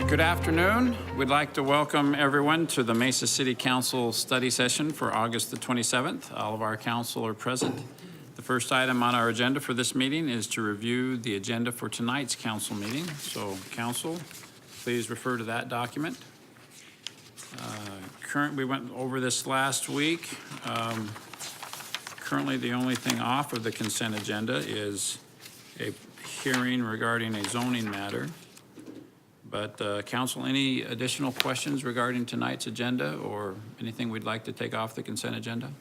Good afternoon. We'd like to welcome everyone to the Mesa City Council study session for August the 27th. All of our council are present. The first item on our agenda for this meeting is to review the agenda for tonight's council meeting. So, council, please refer to that document. We went over this last week. Currently, the only thing off of the consent agenda is a hearing regarding a zoning matter. But council, any additional questions regarding tonight's agenda or anything we'd like to take off the consent agenda?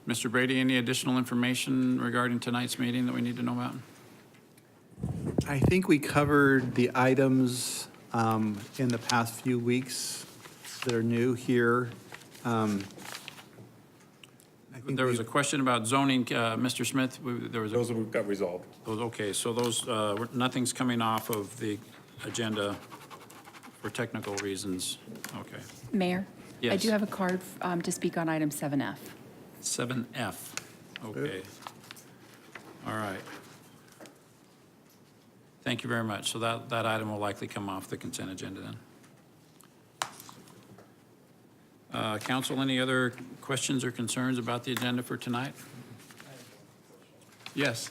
Mr. Brady, any additional information regarding tonight's meeting that we need to know about? I think we covered the items in the past few weeks that are new here. There was a question about zoning, Mr. Smith. Those got resolved. Okay, so those, nothing's coming off of the agenda for technical reasons. Okay. Mayor? Yes. I do have a card to speak on item 7F. 7F. Okay. All right. Thank you very much. So that item will likely come off the consent agenda then. Council, any other questions or concerns about the agenda for tonight? Yes.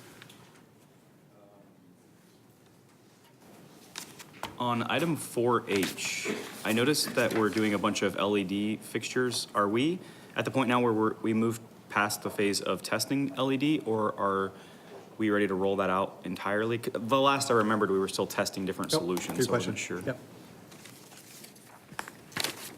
On item 4H, I noticed that we're doing a bunch of LED fixtures. Are we at the point now where we moved past the phase of testing LED, or are we ready to roll that out entirely? The last I remembered, we were still testing different solutions, Good so I wasn't question. sure. Yep.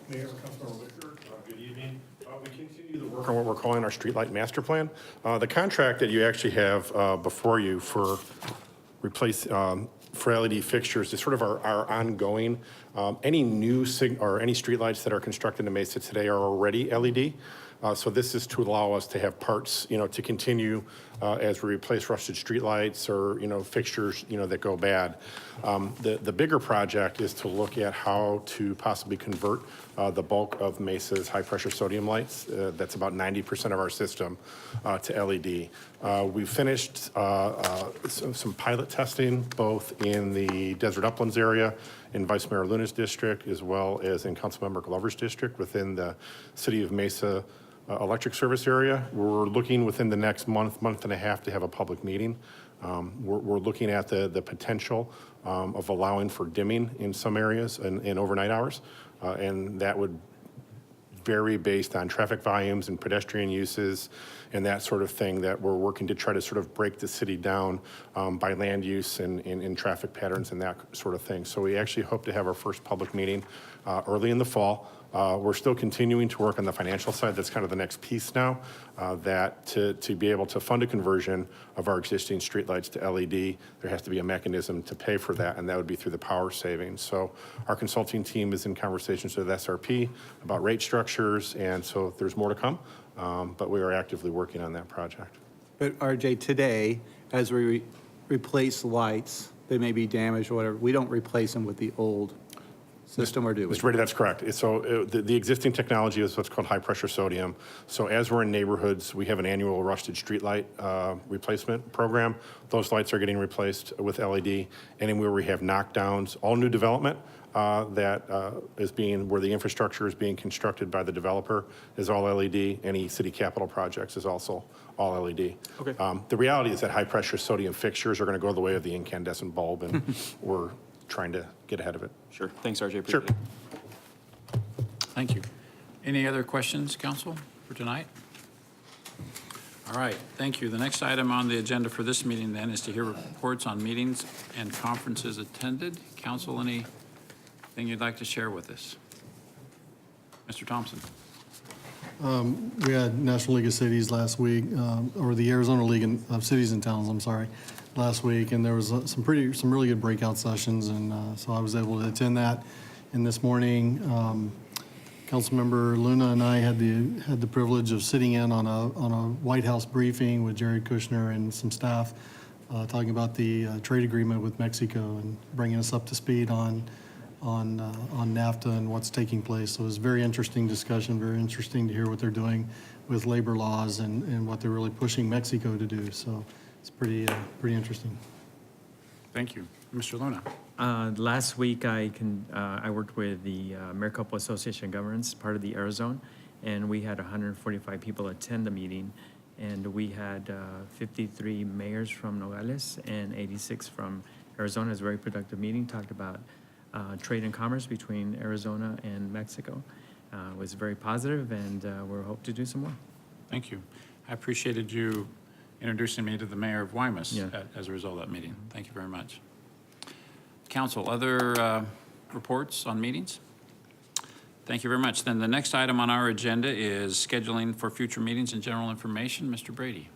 Mayor, Councilmember Wicker, good evening. We continue the work on what we're calling our Streetlight Master Plan. The contract that you actually have before you for for LED fixtures is sort of our ongoing. Any new or any streetlights that are constructed in Mesa today are already LED. So this is to allow us to have parts, to continue as we replace rusted streetlights or, fixtures, that go bad. The bigger project is to look at how to possibly convert the bulk of Mesa's high-pressure sodium lights. That's about 90% of our system to LED. We finished some pilot testing, both in the Desert Uplands area, in Vice Mayor Luna's district, as well as in Councilmember Glover's district within the City of Mesa electric service area. We're looking within the next month and a half to have a public meeting. We're looking at the potential of allowing for dimming in some areas in overnight hours, and that would vary based on traffic volumes and pedestrian uses and that sort of thing, that we're working to try to sort of break the city down by land use and traffic patterns and that sort of thing. So we actually hope to have our first public meeting early in the fall. We're still continuing to work on the financial side. That's kind of the next piece now, that to be able to fund a conversion of our existing streetlights to LED, there has to be a mechanism to pay for that, and that would be through the power savings. So our consulting team is in conversations with SRP about rate structures, and so there's more to come, but we are actively working on that project. But RJ, today, as we replace lights, they may be damaged or whatever, we don't replace them with the old system, or do we? Mr. Brady, that's correct. So the existing technology is what's called high-pressure sodium. So as we're in neighborhoods, we have an annual rusted streetlight replacement program. Those lights are getting replaced with LED. And then where we have knockdowns, all new development that is where the infrastructure is being constructed by the developer is all LED. Any city capital projects is also all LED. Okay. The reality is that high-pressure sodium fixtures are going to go the way of the incandescent bulb, and we're trying to get ahead of it. Sure. Thanks, RJ. Sure. Appreciate it. Thank you. Any other questions, council, for tonight? All right, thank you. The next item on the agenda for this meeting then is to hear reports on meetings and conferences attended. Council, anything you'd like to share with us? Mr. Thompson. We had National League of Cities last week, or the Arizona League of Cities and Towns, I'm sorry, last week, and there was some really good breakout sessions, and so I was able to attend that. And this morning, Councilmember Luna and I had the privilege of sitting in on a White House briefing with Jared Kushner and some staff, talking about the trade agreement with Mexico and bringing us up to speed on NAFTA and what's taking place. So it was a very interesting discussion, very interesting to hear what they're doing with labor laws and what they're really pushing Mexico to do. So it's pretty interesting. Thank you. Mr. Luna. Last week, I worked with the Maricopa Association of Governments, part of the Arizona, and we had 145 people attend the meeting. And we had 53 mayors from Nogales and 86 from Arizona. It was a very productive meeting, talked about trade and commerce between Arizona and Mexico. It was very positive, and we hope to do some more. Thank you. I appreciated you introducing me to the mayor of Guaymas Yeah. as a result of that meeting. Thank you very much. Council, other reports on meetings? Thank you very much. Then the next item on our agenda is scheduling for future meetings and general information. Mr. Brady.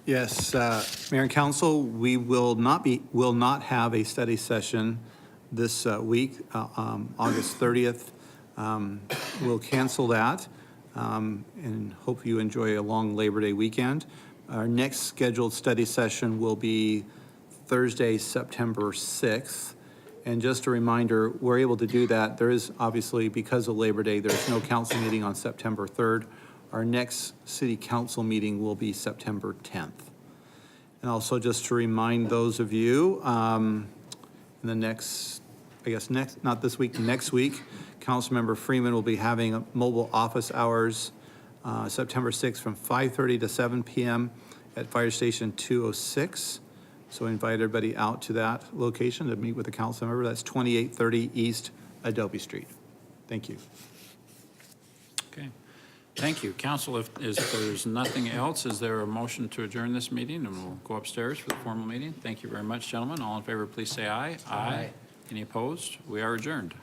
Yes, Mayor and Council, we will not have a study session this week, August 30th. We'll cancel that and hope you enjoy a long Labor Day weekend. Our next scheduled study session will be Thursday, September 6th. And just a reminder, we're able to do that. There is obviously, because of Labor Day, there's no council meeting on September 3rd. Our next city council meeting will be September 10th. And also just to remind those of you, in the next, not this week, next week, Councilmember Freeman will be having mobile office hours September 6th from 5:30 to 7 p.m. at Fire Station 206. So I invite everybody out to that location to meet with the council member. That's 2830 East Adobe Street. Thank you. Okay. Thank you. Council, if there's nothing else, is there a motion to adjourn this meeting? And we'll go upstairs for the formal meeting. Thank you very much, gentlemen. All in favor, please say aye. Aye. Any opposed? We are adjourned.